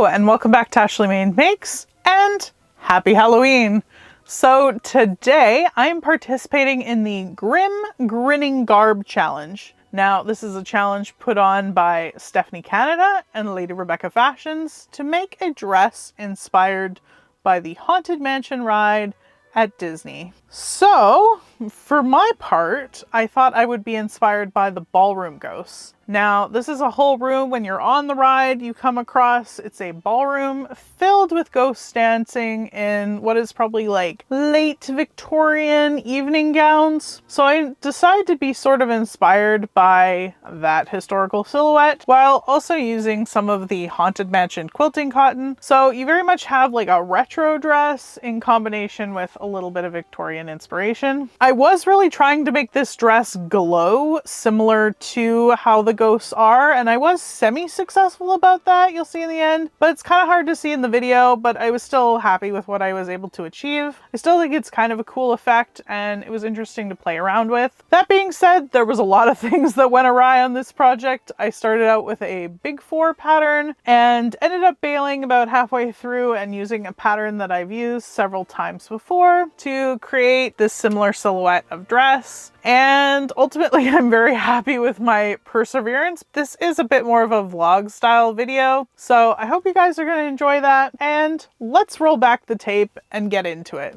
Hello and welcome back to Ashley Main Makes and happy Halloween. So today I am participating in the Grinning Garb challenge. Now this is a challenge put on by Stephanie Canada and Lady Rebecca Fashions to make a dress inspired by the Haunted Mansion ride at Disney. So for my part, I thought I would be inspired by the ballroom ghosts. Now, this is a whole room when you're on the ride you come across. It's a ballroom filled with ghosts dancing in what is probably like late Victorian evening gowns. So I decided to be sort of inspired by that historical silhouette while also using some of the Haunted Mansion quilting cotton. So you very much have like a retro dress in combination with a little bit of Victorian inspiration. I was really trying to make this dress glow similar to how the ghosts are, and I was semi-successful about that, you'll see in the end, but it's kind of hard to see in the video, but I was still happy with what I was able to achieve. I still think it's kind of a cool effect and it was interesting to play around with. That being said, there was a lot of things that went awry on this project. I started out with a big 4 pattern and ended up bailing about halfway through and using a pattern that I've used several times before to create this similar silhouette of dress. And ultimately, I'm very happy with my perseverance. This is a bit more of a vlog style video, so I hope you guys are going to enjoy that. And let's roll back the tape and get into it.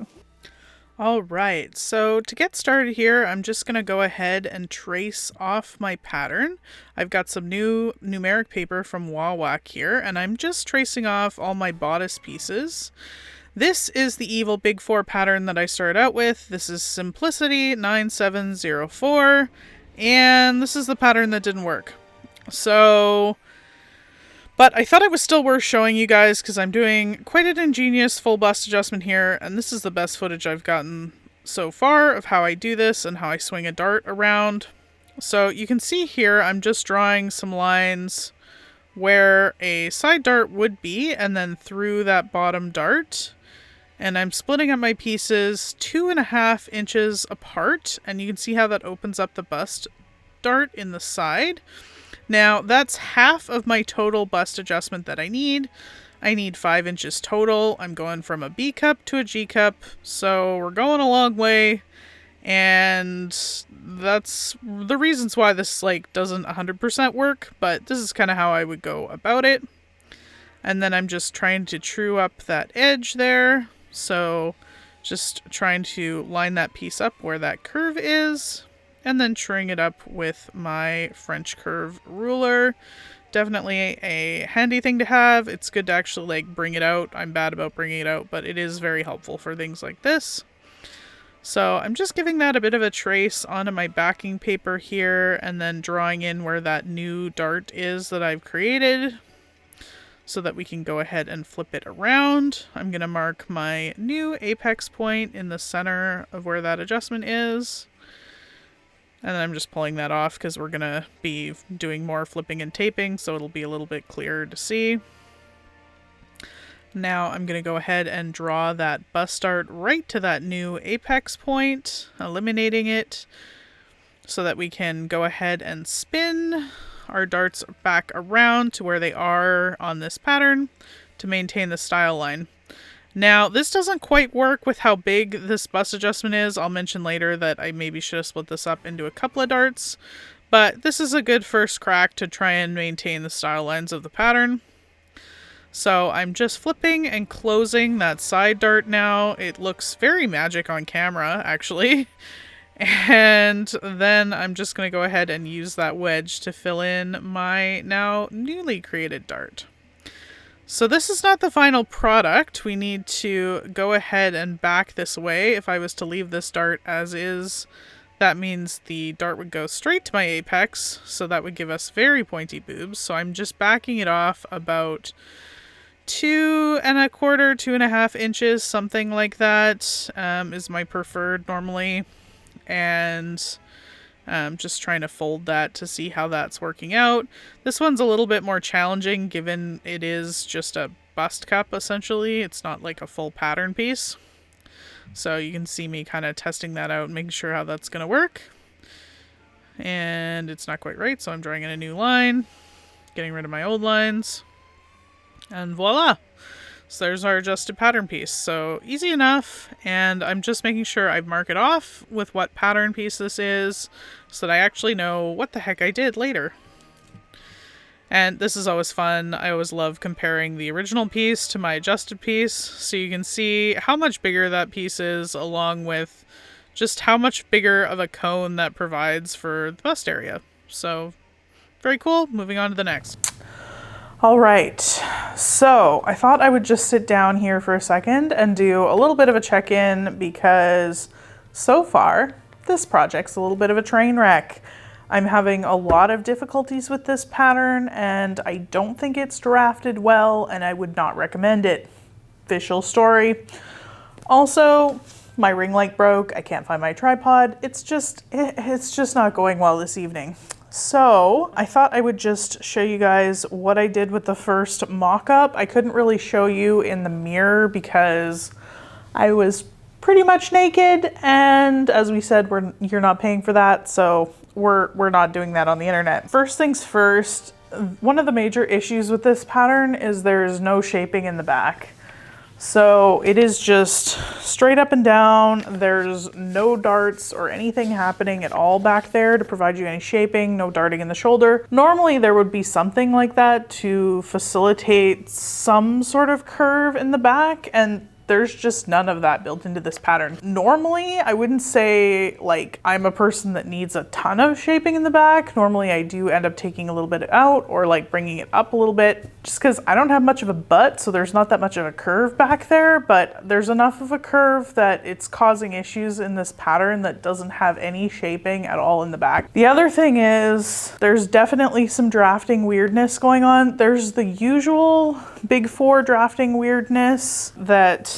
All right, so to get started here, I'm just going to go ahead and trace off my pattern. I've got some new numeric paper from Wawak here, and I'm just tracing off all my bodice pieces. This is the evil big 4 pattern that I started out with. This is Simplicity 9704, and this is the pattern that didn't work. So, but I thought it was still worth showing you guys because I'm doing quite an ingenious full bust adjustment here, and this is the best footage I've gotten so far of how I do this and how I swing a dart around. So you can see here I'm just drawing some lines where a side dart would be and then through that bottom dart. And I'm splitting up my pieces 2.5 inches apart, and you can see how that opens up the bust dart in the side. Now that's half of my total bust adjustment that I need. I need 5 inches total. I'm going from a B cup to a G cup, so we're going a long way. And that's the reasons why this like doesn't 100% work, but this is kind of how I would go about it. And then I'm just trying to true up that edge there. So just trying to line that piece up where that curve is, and then truing it up with my French curve ruler. Definitely a handy thing to have. It's good to actually like bring it out. I'm bad about bringing it out, but it is very helpful for things like this. So I'm just giving that a bit of a trace onto my backing paper here, and then drawing in where that new dart is that I've created, so that we can go ahead and flip it around. I'm going to mark my new apex point in the center of where that adjustment is. And then I'm just pulling that off because we're going to be doing more flipping and taping, so it'll be a little bit clearer to see. Now I'm going to go ahead and draw that bust dart right to that new apex point, eliminating it so that we can go ahead and spin our darts back around to where they are on this pattern to maintain the style line. Now, this doesn't quite work with how big this bust adjustment is. I'll mention later that I maybe should have split this up into a couple of darts, but this is a good first crack to try and maintain the style lines of the pattern. So I'm just flipping and closing that side dart now. It looks very magic on camera, actually. And then I'm just going to go ahead and use that wedge to fill in my now newly created dart. So this is not the final product. We need to go ahead and back this away. If I was to leave this dart as is, that means the dart would go straight to my apex. So that would give us very pointy boobs. So I'm just backing it off about 2.25, 2.5 inches, something like that, is my preferred normally. And just trying to fold that to see how that's working out. This one's a little bit more challenging given it is just a bust cup essentially. It's not like a full pattern piece. So you can see me kind of testing that out and making sure how that's going to work. And it's not quite right, so I'm drawing in a new line, getting rid of my old lines. And voila. So there's our adjusted pattern piece. So easy enough, and I'm just making sure I mark it off with what pattern piece this is so that I actually know what the heck I did later. And this is always fun. I always love comparing the original piece to my adjusted piece so you can see how much bigger that piece is, along with just how much bigger of a cone that provides for the bust area. So very cool. Moving on to the next. All right, so I thought I would just sit down here for a second and do a little bit of a check-in, because so far this project's a little bit of a train wreck. I'm having a lot of difficulties with this pattern, and I don't think it's drafted well, and I would not recommend it. Official story. Also, my ring light broke. I can't find my tripod. It's just not going well this evening. So I thought I would just show you guys what I did with the first mock-up. I couldn't really show you in the mirror because I was pretty much naked, and as we said, you're not paying for that, so we're not doing that on the internet. First things first, one of the major issues with this pattern is there's no shaping in the back. So it is just straight up and down. There's no darts or anything happening at all back there to provide you any shaping, no darting in the shoulder. Normally there would be something like that to facilitate some sort of curve in the back, and there's just none of that built into this pattern. Normally, I wouldn't say like I'm a person that needs a ton of shaping in the back. Normally I do end up taking a little bit out or like bringing it up a little bit, just because I don't have much of a butt, so there's not that much of a curve back there, but there's enough of a curve that it's causing issues in this pattern that doesn't have any shaping at all in the back. The other thing is there's definitely some drafting weirdness going on. There's the usual big four drafting weirdness that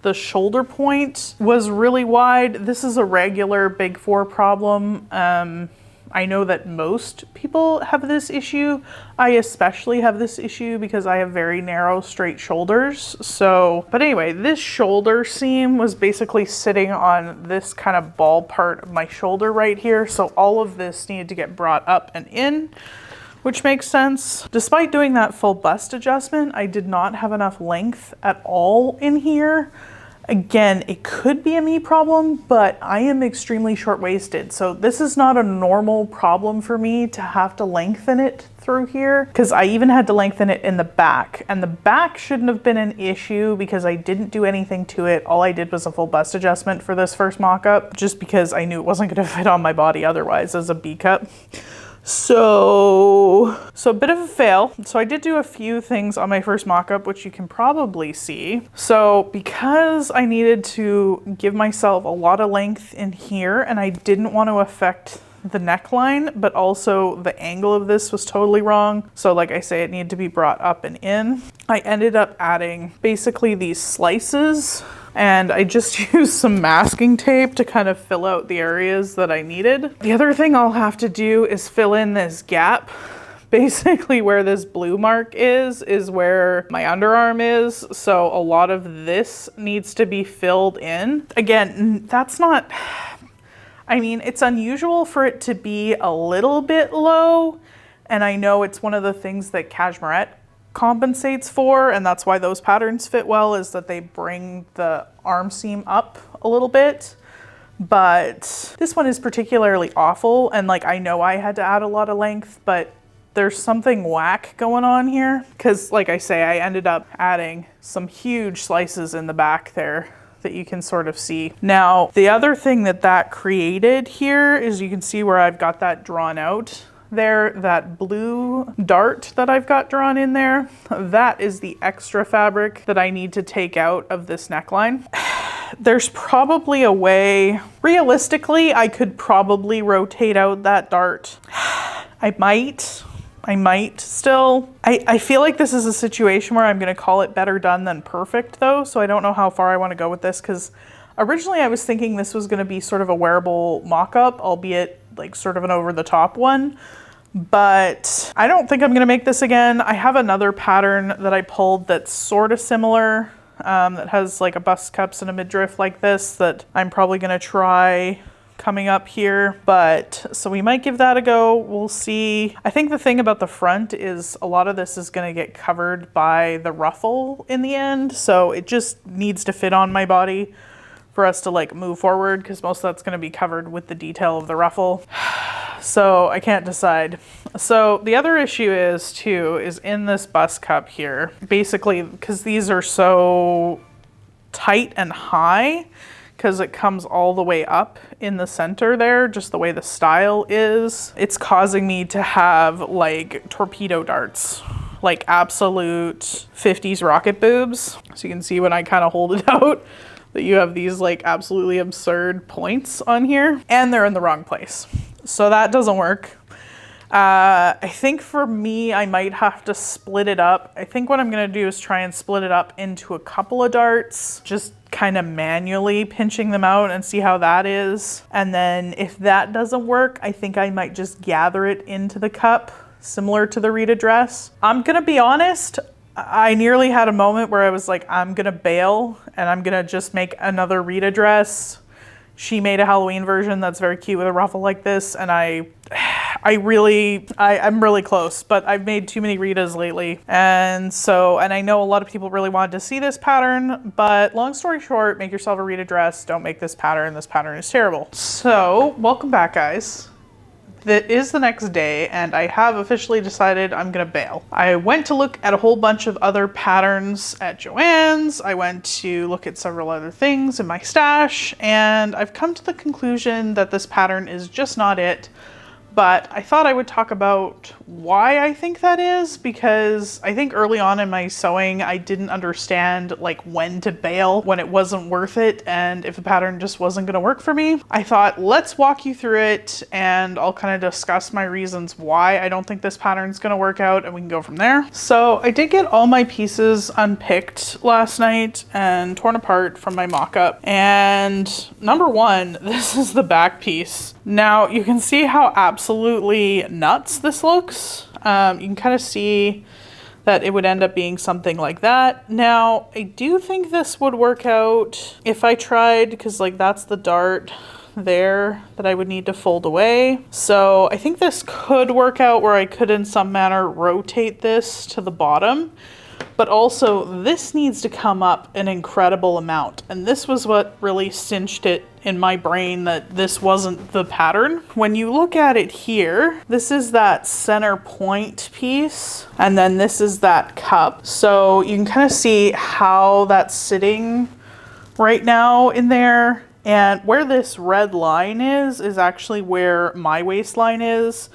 the shoulder point was really wide. This is a regular big four problem. I know that most people have this issue. I especially have this issue because I have very narrow, straight shoulders. So, but anyway, this shoulder seam was basically sitting on this kind of ball part of my shoulder right here. So all of this needed to get brought up and in, which makes sense. Despite doing that full bust adjustment, I did not have enough length at all in here. Again, it could be a me problem, but I am extremely short-waisted. So this is not a normal problem for me to have to lengthen it through here, because I even had to lengthen it in the back, and the back shouldn't have been an issue because I didn't do anything to it. All I did was a full bust adjustment for this first mock-up, just because I knew it wasn't going to fit on my body otherwise as a B cup. So a bit of a fail. So I did do a few things on my first mock-up, which you can probably see. So because I needed to give myself a lot of length in here, and I didn't want to affect the neckline, but also the angle of this was totally wrong. So like I say, it needed to be brought up and in. I ended up adding basically these slices, and I just used some masking tape to kind of fill out the areas that I needed. The other thing I'll have to do is fill in this gap. Basically where this blue mark is where my underarm is. So a lot of this needs to be filled in. Again, that's not, I mean, it's unusual for it to be a little bit low. And I know it's one of the things that cashmere compensates for, and that's why those patterns fit well, is that they bring the arm seam up a little bit. But this one is particularly awful, and like I know I had to add a lot of length, but there's something whack going on here, because like I say, I ended up adding some huge slices in the back there that you can sort of see. Now, the other thing that created here is you can see where I've got that drawn out there, that blue dart that I've got drawn in there. That is the extra fabric that I need to take out of this neckline. There's probably a way, realistically, I could probably rotate out that dart. I might still. I feel like this is a situation where I'm gonna call it better done than perfect though, so I don't know how far I wanna go with this, because originally I was thinking this was gonna be sort of a wearable mock-up, albeit like sort of an over-the-top one, but I don't think I'm gonna make this again. I have another pattern that I pulled that's sort of similar, that has like a bust cups and a midriff like this, that I'm probably gonna try coming up here, but so we might give that a go. We'll see. I think the thing about the front is a lot of this is going to get covered by the ruffle in the end, so it just needs to fit on my body for us to like move forward, because most of that's going to be covered with the detail of the ruffle. So I can't decide. So the other issue is too, is in this bust cup here, basically, because these are so tight and high, because it comes all the way up in the center there, just the way the style is, it's causing me to have like torpedo darts, like absolute 50s rocket boobs. So you can see when I kind of hold it out that you have these like absolutely absurd points on here, and they're in the wrong place. So that doesn't work. I think for me, I might have to split it up. I think what I'm gonna do is try and split it up into a couple of darts, just kind of manually pinching them out and see how that is. And then if that doesn't work, I think I might just gather it into the cup, similar to the Rita Dress. I'm gonna be honest, I nearly had a moment where I was like, I'm gonna bail and I'm gonna just make another Rita Dress. She made a Halloween version that's very cute with a ruffle like this, and I'm really close, but I've made too many Ritas lately. And I know a lot of people really wanted to see this pattern, but long story short, make yourself a Rita Dress. Don't make this pattern. This pattern is terrible. So welcome back, guys. That is the next day, and I have officially decided I'm gonna bail. I went to look at a whole bunch of other patterns at Joann's. I went to look at several other things in my stash, and I've come to the conclusion that this pattern is just not it. But I thought I would talk about why I think that is, because I think early on in my sewing, I didn't understand like when to bail, when it wasn't worth it, and if a pattern just wasn't gonna work for me. I thought, let's walk you through it, and I'll kind of discuss my reasons why I don't think this pattern's gonna work out, and we can go from there. So I did get all my pieces unpicked last night and torn apart from my mock-up. And number one, this is the back piece. Now you can see how absolutely nuts this looks. You can kind of see that it would end up being something like that. Now, I do think this would work out if I tried, because like that's the dart there that I would need to fold away. So I think this could work out where I could in some manner rotate this to the bottom. But also this needs to come up an incredible amount. And this was what really cinched it in my brain that this wasn't the pattern. When you look at it here, this is that center point piece, and then this is that cup. So you can kind of see how that's sitting right now in there. And where this red line is actually where my waistline is.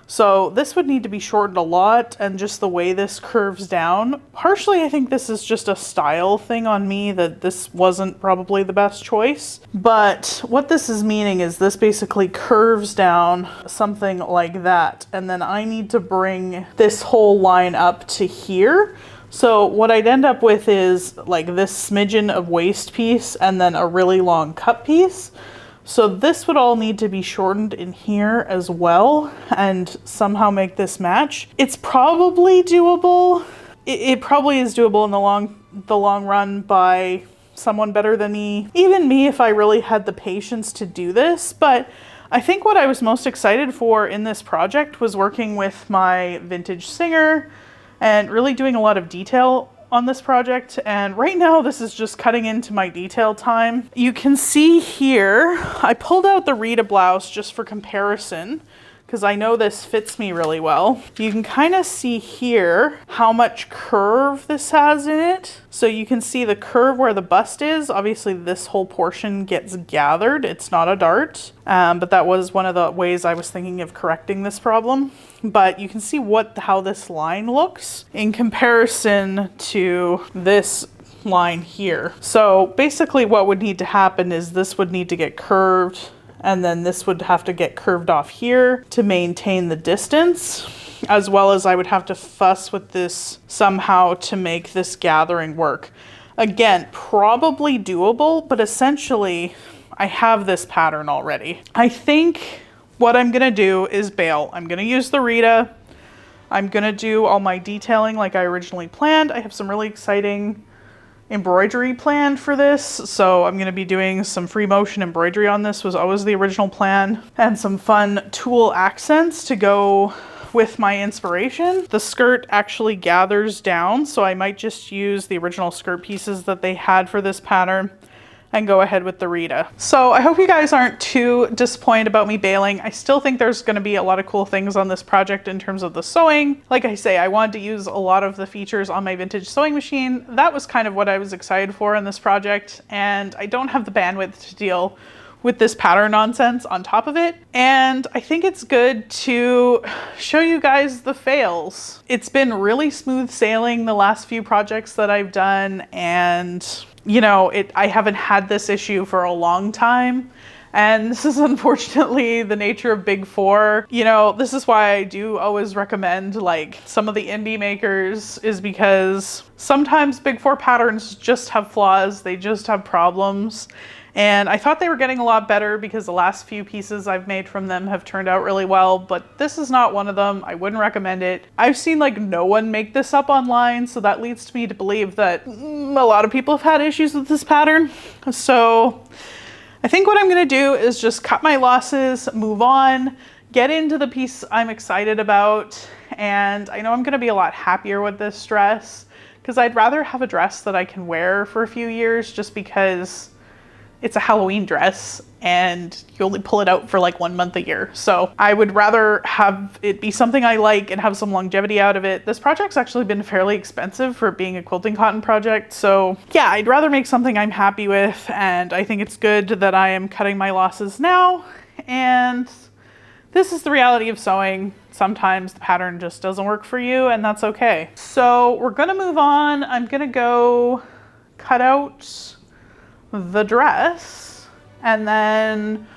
So this would need to be shortened a lot, and just the way this curves down. Partially, I think this is just a style thing on me, that this wasn't probably the best choice. But what this is meaning is this basically curves down something like that. And then I need to bring this whole line up to here. So what I'd end up with is like this smidgen of waist piece and then a really long cup piece. So this would all need to be shortened in here as well and somehow make this match. It's probably doable. It probably is doable in the long run by someone better than me. Even me, if I really had the patience to do this. But I think what I was most excited for in this project was working with my vintage singer and really doing a lot of detail on this project. And right now this is just cutting into my detail time. You can see here, I pulled out the Rita blouse just for comparison, because I know this fits me really well. You can kind of see here how much curve this has in it. So you can see the curve where the bust is. Obviously this whole portion gets gathered. It's not a dart, but that was one of the ways I was thinking of correcting this problem. But you can see how this line looks in comparison to this line here. So basically what would need to happen is this would need to get curved, and then this would have to get curved off here to maintain the distance, as well as I would have to fuss with this somehow to make this gathering work. Again, probably doable, but essentially I have this pattern already. I think what I'm gonna do is bail. I'm gonna use the Rita. I'm gonna do all my detailing like I originally planned. I have some really exciting embroidery planned for this, so I'm going to be doing some free motion embroidery on this, was always the original plan, and some fun tulle accents to go with my inspiration. The skirt actually gathers down, so I might just use the original skirt pieces that they had for this pattern and go ahead with the Rita. So I hope you guys aren't too disappointed about me bailing. I still think there's going to be a lot of cool things on this project in terms of the sewing. Like I say, I wanted to use a lot of the features on my vintage sewing machine. That was kind of what I was excited for in this project, and I don't have the bandwidth to deal with this pattern nonsense on top of it. And I think it's good to show you guys the fails. It's been really smooth sailing the last few projects that I've done, and you know, I haven't had this issue for a long time. And this is unfortunately the nature of Big Four. You know, this is why I do always recommend like some of the indie makers, is because sometimes Big Four patterns just have flaws, they just have problems. And I thought they were getting a lot better because the last few pieces I've made from them have turned out really well, but this is not one of them. I wouldn't recommend it. I've seen like no one make this up online, so that leads me to believe that a lot of people have had issues with this pattern. So I think what I'm gonna do is just cut my losses, move on, get into the piece I'm excited about, and I know I'm gonna be a lot happier with this dress because I'd rather have a dress that I can wear for a few years, just because it's a Halloween dress and you only pull it out for like 1 month a year. So I would rather have it be something I like and have some longevity out of it. This project's actually been fairly expensive for being a quilting cotton project. So yeah, I'd rather make something I'm happy with, and I think it's good that I am cutting my losses now. And this is the reality of sewing. Sometimes the pattern just doesn't work for you, and that's okay. So we're gonna move on. I'm gonna go cut out the dress, and then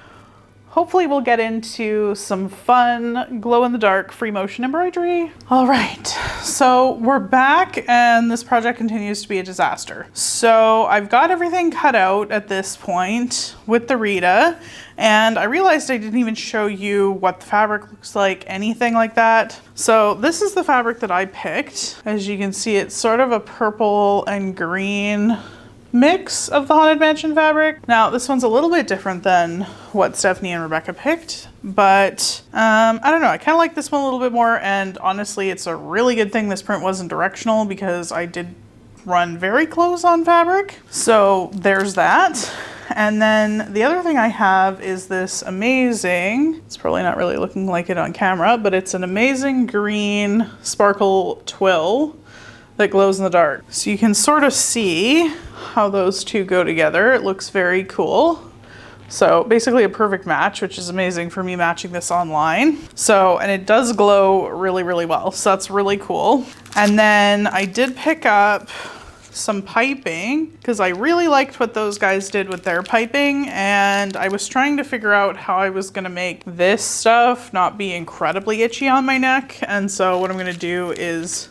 hopefully we'll get into some fun glow-in-the-dark free motion embroidery. All right, so we're back and this project continues to be a disaster. So I've got everything cut out at this point with the Rita, and I realized I didn't even show you what the fabric looks like, anything like that. So this is the fabric that I picked. As you can see, it's sort of a purple and green mix of the Haunted Mansion fabric. Now this one's a little bit different than what Stephanie and Rebecca picked, but I don't know, I kind of like this one a little bit more, and honestly it's a really good thing this print wasn't directional because I did run very close on fabric. So there's that. And then the other thing I have is this amazing, it's probably not really looking like it on camera, but it's an amazing green sparkle twill that glows in the dark. So you can sort of see how those two go together. It looks very cool. So basically a perfect match, which is amazing for me matching this online. So, and it does glow really, really well. So that's really cool. And then I did pick up some piping because I really liked what those guys did with their piping, and I was trying to figure out how I was gonna make this stuff not be incredibly itchy on my neck. And so what I'm gonna do is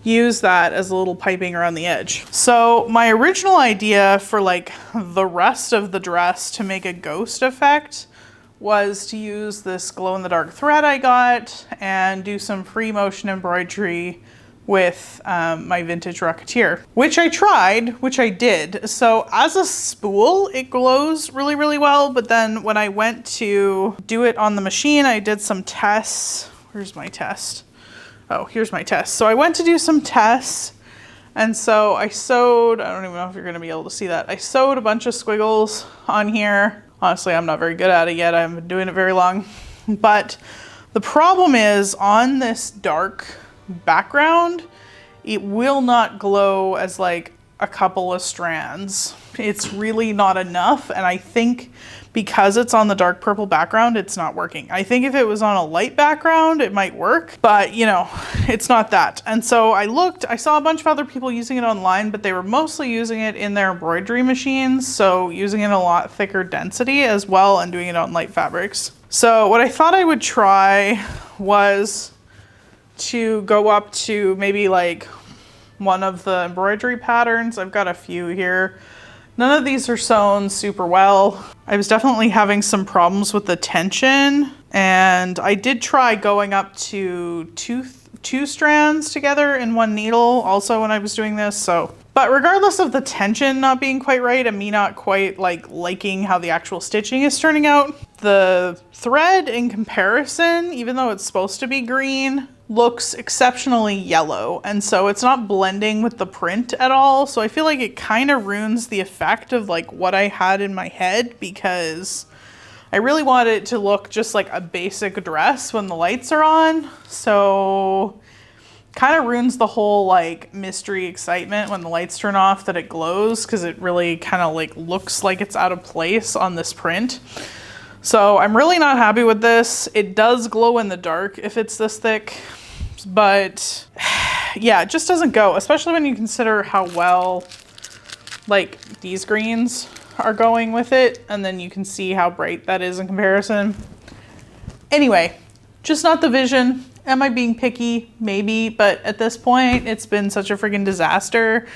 use that as a little piping around the edge. So my original idea for like the rest of the dress to make a ghost effect was to use this glow-in-the-dark thread I got and do some free motion embroidery with my vintage Rocketeer, which I tried, which I did. So as a spool, it glows really, really well. But then when I went to do it on the machine, I did some tests. Where's my test? Oh, here's my test. So I went to do some tests, and so I sewed, I don't even know if you're gonna be able to see that. I sewed a bunch of squiggles on here. Honestly, I'm not very good at it yet. I haven't been doing it very long. But the problem is on this dark background, it will not glow as like a couple of strands. It's really not enough, and I think because it's on the dark purple background, it's not working. I think if it was on a light background, it might work, but you know, it's not that. And so I saw a bunch of other people using it online, but they were mostly using it in their embroidery machines, so using it in a lot thicker density as well and doing it on light fabrics. So what I thought I would try was to go up to maybe like one of the embroidery patterns. I've got a few here. None of these are sewn super well. I was definitely having some problems with the tension, and I did try going up to 2 strands together in one needle also when I was doing this. So, but regardless of the tension not being quite right and me not quite liking how the actual stitching is turning out, the thread in comparison, even though it's supposed to be green, looks exceptionally yellow, and so it's not blending with the print at all. So I feel like it kind of ruins the effect of like what I had in my head, because I really want it to look just like a basic dress when the lights are on. So kind of ruins the whole like mystery excitement when the lights turn off that it glows, because it really kind of like looks like it's out of place on this print. So I'm really not happy with this. It does glow in the dark if it's this thick, but yeah, it just doesn't go, especially when you consider how well like these greens are going with it, and then you can see how bright that is in comparison. Anyway, just not the vision. Am I being picky? Maybe, but at this point it's been such a freaking disaster.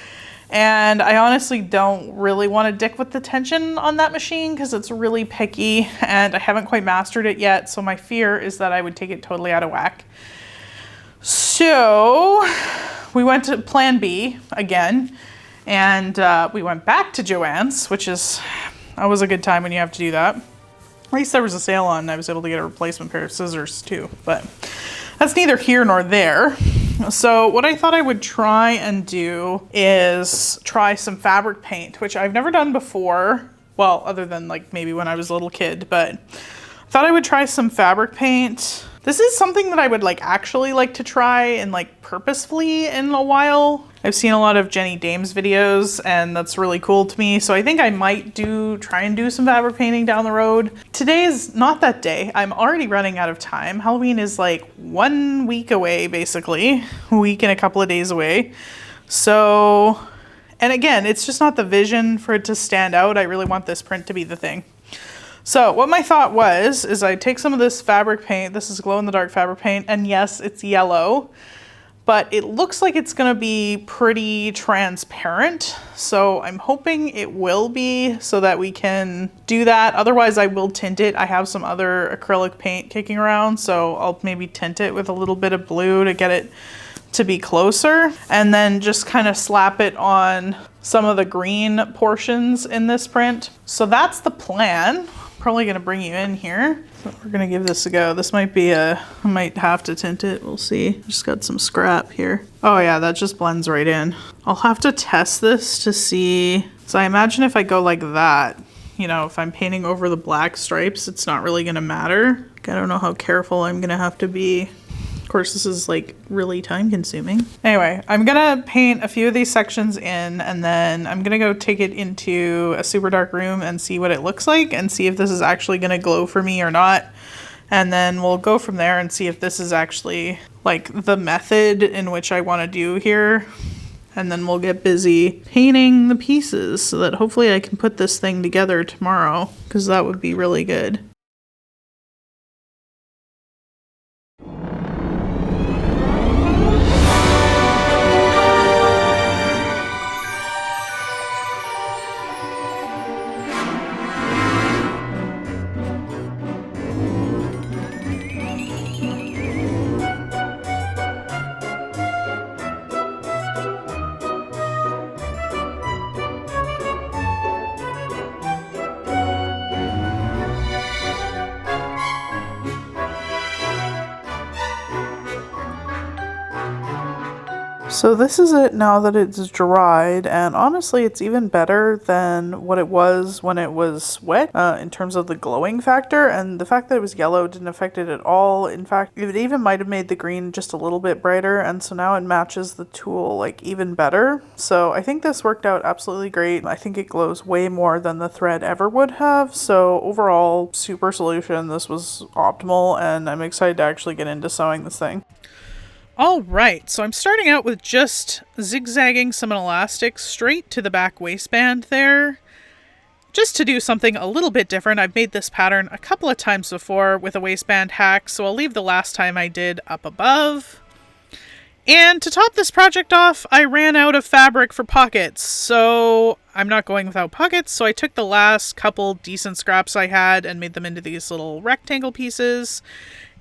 And I honestly don't really want to dick with the tension on that machine because it's really picky and I haven't quite mastered it yet. So my fear is that I would take it totally out of whack. So we went to plan B again, and we went back to Joann's, which is always a good time when you have to do that. At least there was a sale on and I was able to get a replacement pair of scissors too, but that's neither here nor there. So what I thought I would try and do is try some fabric paint, which I've never done before. Well, other than like maybe when I was a little kid, but I thought I would try some fabric paint. This is something that I would like actually like to try and like purposefully in a while. I've seen a lot of Jenny Dames videos and that's really cool to me. So I think I might try and do some fabric painting down the road. Today is not that day. I'm already running out of time. Halloween is like 1 week away, basically. A week and a couple of days away. So, and again, it's just not the vision for it to stand out. I really want this print to be the thing. So what my thought was, is I take some of this fabric paint, this is glow in the dark fabric paint, and yes, it's yellow, but it looks like it's gonna be pretty transparent. So I'm hoping it will be so that we can do that. Otherwise I will tint it. I have some other acrylic paint kicking around, so I'll maybe tint it with a little bit of blue to get it to be closer, and then just kind of slap it on some of the green portions in this print. So that's the plan. Probably gonna bring you in here. So we're gonna give this a go. This might be I might have to tint it, we'll see. Just got some scrap here. Oh yeah, that just blends right in. I'll have to test this to see. So I imagine if I go like that, you know, if I'm painting over the black stripes, it's not really gonna matter. I don't know how careful I'm gonna have to be. Of course, this is like really time consuming. Anyway, I'm gonna paint a few of these sections in, and then I'm gonna go take it into a super dark room and see what it looks like and see if this is actually gonna glow for me or not. And then we'll go from there and see if this is actually like the method in which I wanna do here. And then we'll get busy painting the pieces so that hopefully I can put this thing together tomorrow, because that would be really good. So this is it now that it's dried, and honestly it's even better than what it was when it was wet in terms of the glowing factor, and the fact that it was yellow didn't affect it at all. In fact, it even might have made the green just a little bit brighter, and so now it matches the tulle like even better. So I think this worked out absolutely great. I think it glows way more than the thread ever would have, so overall super solution. This was optimal, and I'm excited to actually get into sewing this thing. All right, so I'm starting out with just zigzagging some elastic straight to the back waistband there, just to do something a little bit different. I've made this pattern a couple of times before with a waistband hack, so I'll leave the last time I did up above. And to top this project off, I ran out of fabric for pockets, so I'm not going without pockets, so I took the last couple decent scraps I had and made them into these little rectangle pieces.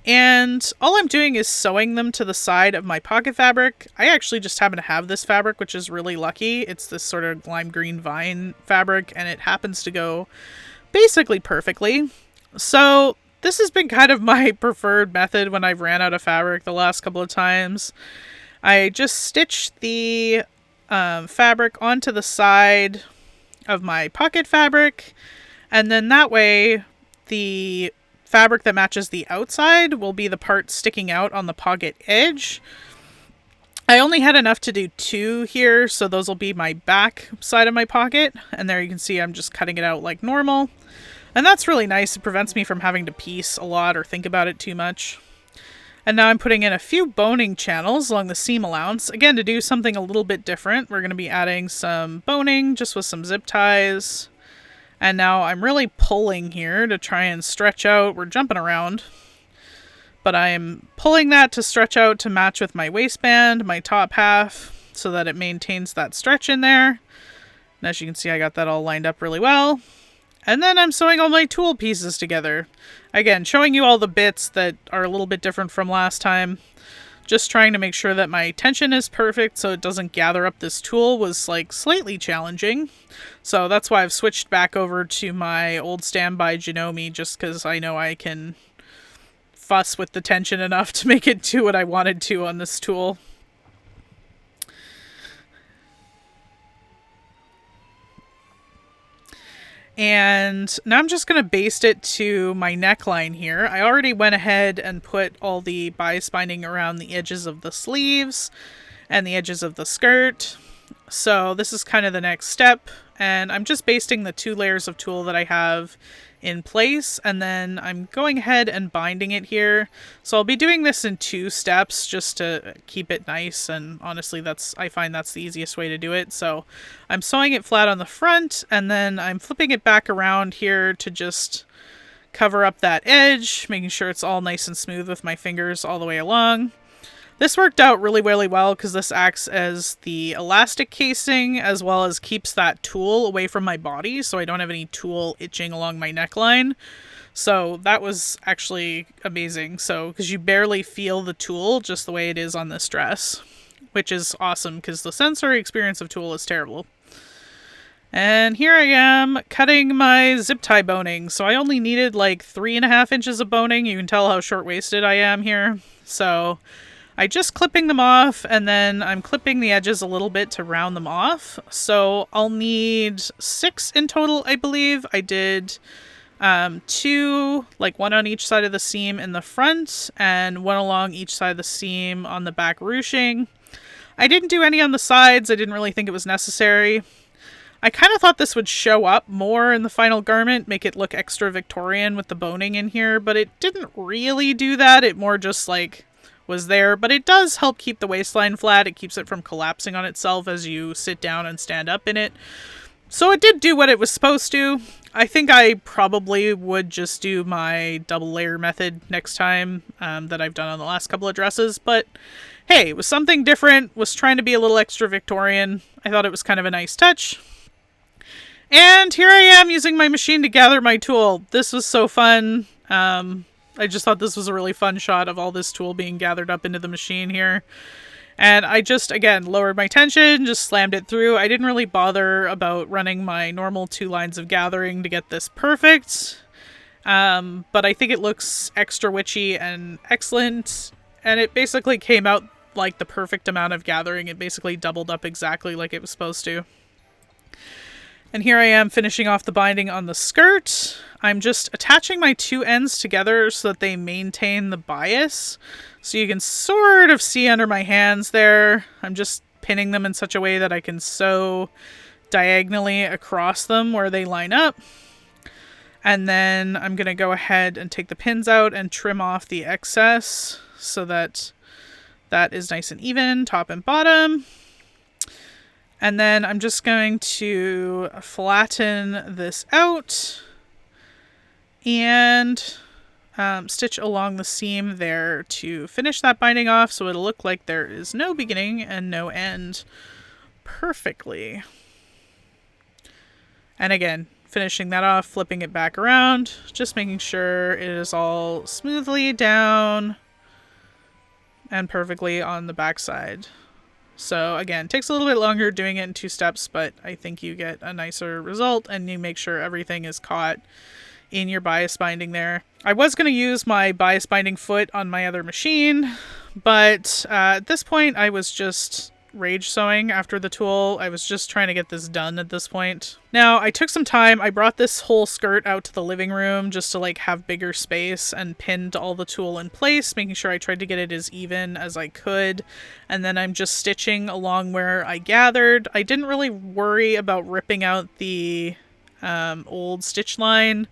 And all I'm doing is sewing them to the side of my pocket fabric. I actually just happen to have this fabric, which is really lucky. It's this sort of lime green vine fabric, and it happens to go basically perfectly. So this has been kind of my preferred method when I've ran out of fabric the last couple of times. I just stitched the fabric onto the side of my pocket fabric, and then that way the fabric that matches the outside will be the part sticking out on the pocket edge. I only had enough to do 2 here, so those will be my back side of my pocket, and there you can see I'm just cutting it out like normal. And that's really nice. It prevents me from having to piece a lot or think about it too much. And now I'm putting in a few boning channels along the seam allowance. Again, to do something a little bit different, we're going to be adding some boning just with some zip ties. And now I'm really pulling here to try and stretch out. We're jumping around. But I'm pulling that to stretch out to match with my waistband, my top half, so that it maintains that stretch in there. And as you can see, I got that all lined up really well. And then I'm sewing all my tulle pieces together. Again, showing you all the bits that are a little bit different from last time. Just trying to make sure that my tension is perfect so it doesn't gather up this tulle was like slightly challenging. So that's why I've switched back over to my old standby Janome, just because I know I can fuss with the tension enough to make it do what I wanted to on this tulle. And now I'm just going to baste it to my neckline here. I already went ahead and put all the bias binding around the edges of the sleeves and the edges of the skirt. So this is kind of the next step. And I'm just basting the 2 layers of tulle that I have in place, and then I'm going ahead and binding it here. So I'll be doing this in 2 steps just to keep it nice, and honestly I find that's the easiest way to do it. So I'm sewing it flat on the front, and then I'm flipping it back around here to just cover up that edge, making sure it's all nice and smooth with my fingers all the way along. This worked out really, really well because this acts as the elastic casing as well as keeps that tulle away from my body so I don't have any tulle itching along my neckline. So that was actually amazing. So because you barely feel the tulle just the way it is on this dress, which is awesome because the sensory experience of tulle is terrible. And here I am cutting my zip tie boning. So I only needed like 3.5 inches of boning. You can tell how short-waisted I am here. So I just clipping them off, and then I'm clipping the edges a little bit to round them off. So I'll need 6 in total, I believe. I did 2, like 1 on each side of the seam in the front and 1 along each side of the seam on the back ruching. I didn't do any on the sides. I didn't really think it was necessary. I kind of thought this would show up more in the final garment, make it look extra Victorian with the boning in here, but it didn't really do that. It more just like was there, but it does help keep the waistline flat. It keeps it from collapsing on itself as you sit down and stand up in it. So it did do what it was supposed to. I think I probably would just do my double layer method next time that I've done on the last couple of dresses, but hey, it was something different, was trying to be a little extra Victorian. I thought it was kind of a nice touch. And here I am using my machine to gather my tulle. This was so fun. I just thought this was a really fun shot of all this tulle being gathered up into the machine here. And I just, again, lowered my tension, just slammed it through. I didn't really bother about running my normal 2 lines of gathering to get this perfect. But I think it looks extra witchy and excellent. And it basically came out like the perfect amount of gathering. It basically doubled up exactly like it was supposed to. And here I am finishing off the binding on the skirt. I'm just attaching my 2 ends together so that they maintain the bias. So you can sort of see under my hands there. I'm just pinning them in such a way that I can sew diagonally across them where they line up. And then I'm going to go ahead and take the pins out and trim off the excess so that that is nice and even, top and bottom. And then I'm just going to flatten this out and stitch along the seam there to finish that binding off so it'll look like there is no beginning and no end perfectly. And again, finishing that off, flipping it back around, just making sure it is all smoothly down and perfectly on the back side. So again, takes a little bit longer doing it in 2 steps, but I think you get a nicer result and you make sure everything is caught in your bias binding there. I was going to use my bias binding foot on my other machine, but at this point I was just rage sewing after the tulle. I was just trying to get this done at this point. Now I took some time. I brought this whole skirt out to the living room just to like have bigger space and pinned all the tulle in place, making sure I tried to get it as even as I could. And then I'm just stitching along where I gathered. I didn't really worry about ripping out the old stitch line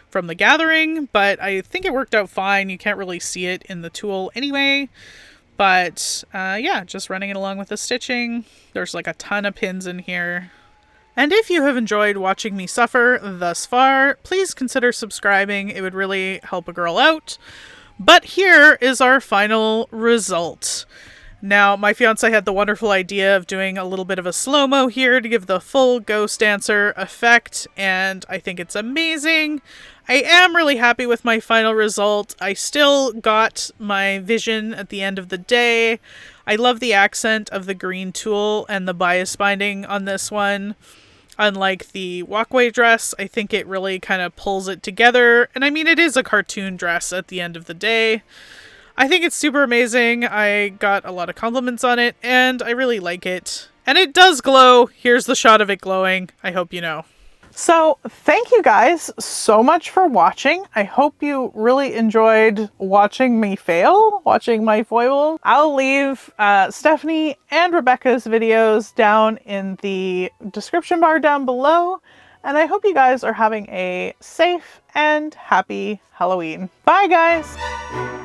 from the gathering, but I think it worked out fine. You can't really see it in the tulle anyway. But yeah, just running it along with the stitching. There's like a ton of pins in here. And if you have enjoyed watching me suffer thus far, please consider subscribing. It would really help a girl out. But here is our final result. Now, my fiance had the wonderful idea of doing a little bit of a slow-mo here to give the full ghost dancer effect, and I think it's amazing. I am really happy with my final result. I still got my vision at the end of the day. I love the accent of the green tulle and the bias binding on this one. Unlike the walkway dress, I think it really kind of pulls it together. And I mean, it is a cartoon dress at the end of the day. I think it's super amazing. I got a lot of compliments on it, and I really like it. And it does glow. Here's the shot of it glowing. I hope you know. So thank you guys so much for watching. I hope you really enjoyed watching me fail, watching my foible. I'll leave Stephanie and Rebecca's videos down in the description bar down below. And I hope you guys are having a safe and happy Halloween. Bye guys!